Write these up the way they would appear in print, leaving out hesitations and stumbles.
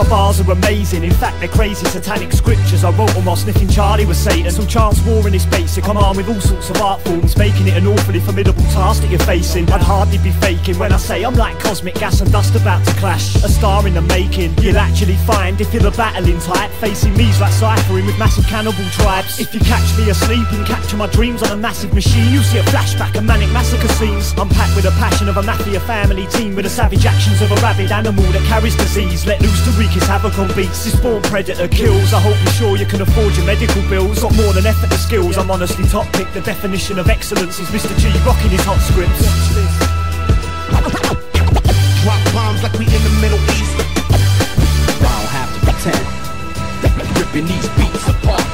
My bars are amazing, in fact they're crazy satanic scriptures. I wrote them while sniffing Charlie with Satan. So chance war in this basic, I'm armed with all sorts of art forms, making it an awfully formidable task that you're facing. I'd hardly be faking when I say I'm like cosmic gas and dust about to clash, a star in the making. You'll actually find if you're the battling type, facing me's like ciphering with massive cannibal tribes. If you catch me asleep and capture my dreams on a massive machine, you'll see a flashback of manic massacre scenes. I'm packed with the passion of a mafia family team, with the savage actions of a rabid animal that carries disease, let loose to wreak his havoc on beats. This born predator kills. I hope you're sure you can afford your medical bills. Got more than effort to skills, I'm honestly top pick. The definition of excellence is Mr.G rocking his hot scripts. Drop bombs like we in the Middle East. I don't have to pretend. Ripping these beats apart.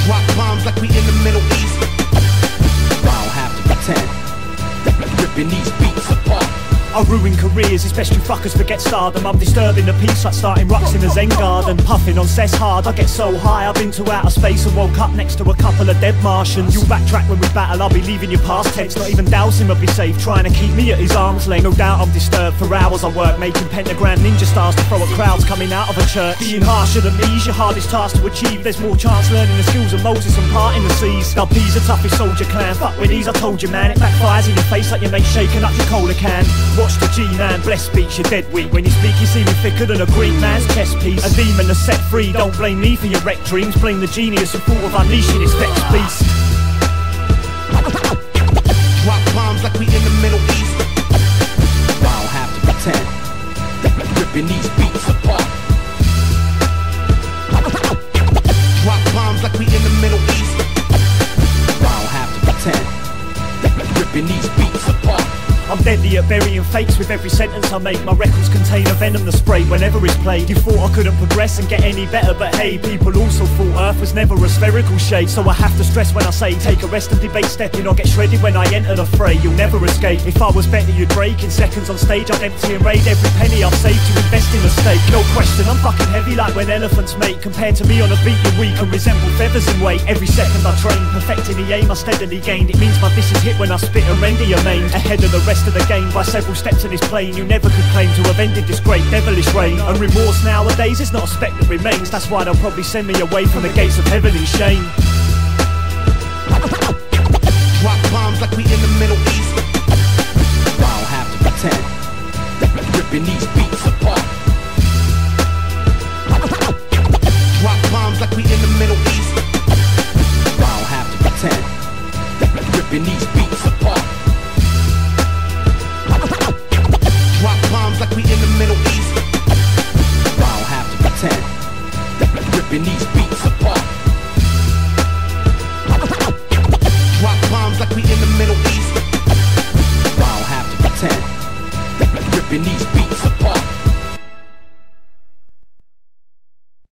Drop bombs like we in the Middle East. I don't have to pretend. Ripping these beats apart. I ruin careers, it's best you fuckers forget stardom. I'm disturbing the peace like starting rocks in a Zen garden. Puffing on cess hard, I get so high I've been to outer space and woke up next to a couple of dead Martians. You'll backtrack when we battle, I'll be leaving your past tense. Not even dousing will be safe, trying to keep me at his arm's length. No doubt I'm disturbed, for hours I work making pentagram ninja stars to throw at crowds coming out of a church. Being harsher than me's your hardest task to achieve. There's more chance learning the skills of Moses and parting the seas. G.L.P's the toughest soldier clan, fuck with these I told you man. It backfires in your face like your mate shaking up your cola can. Watch the G-man, bless speech, you're dead weak. When you speak you see me thicker than a Greek man's chess piece. A demon that's set free, don't blame me for your wrecked dreams. Blame the genius who thought of unleashing his vexed beast. Drop bombs like we in the Middle East. I don't have to pretend. Ripping these beats apart. Drop bombs like we in the Middle East. I don't have to pretend. Ripping these beats apart. I'm deadly at burying fakes with every sentence I make. My records contain a venom that's sprayed whenever it's played. You thought I couldn't progress and get any better, but hey, people also thought Earth was never a spherical shape. So I have to stress when I say take a rest and debate stepping or get shredded when I enter the fray. You'll never escape. If I was better you'd break. In seconds on stage I'd empty and raid every penny I've saved to invest in a stake. No question, I'm fucking heavy like when elephants mate. Compared to me on a beat you're weak and resemble feathers in weight. Every second I train, perfecting the aim I steadily gained. It means my diss is hit when I spit and render your main. Ahead of the rest of the game by several steps in this plane. You never could claim to have ended this great devilish reign. And remorse nowadays is not a speck that remains. That's why they'll probably send me away from the gates of heaven in shame. Drop bombs like we in the Middle East. I don't have to pretend. Ripping these beats apart. Drop bombs like we in the Middle East. I don't have to pretend. Ripping these beats apart. Drop bombs like we in the Middle East. I don't have to pretend. Ripping these beats